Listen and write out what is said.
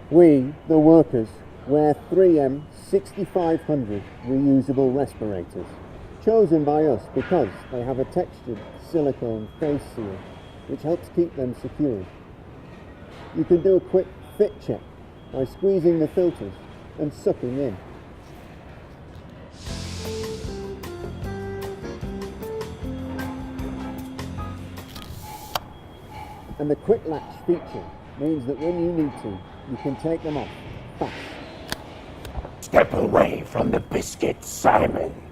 We, the workers, wear 3M 6500 reusable respirators, chosen by us because they have a textured silicone face seal, which helps keep them secure. You can do a quick fit check by squeezing the filters and sucking in. And the quick latch feature means that when you need to, you can take them off fast. Step away from the biscuit, Simon.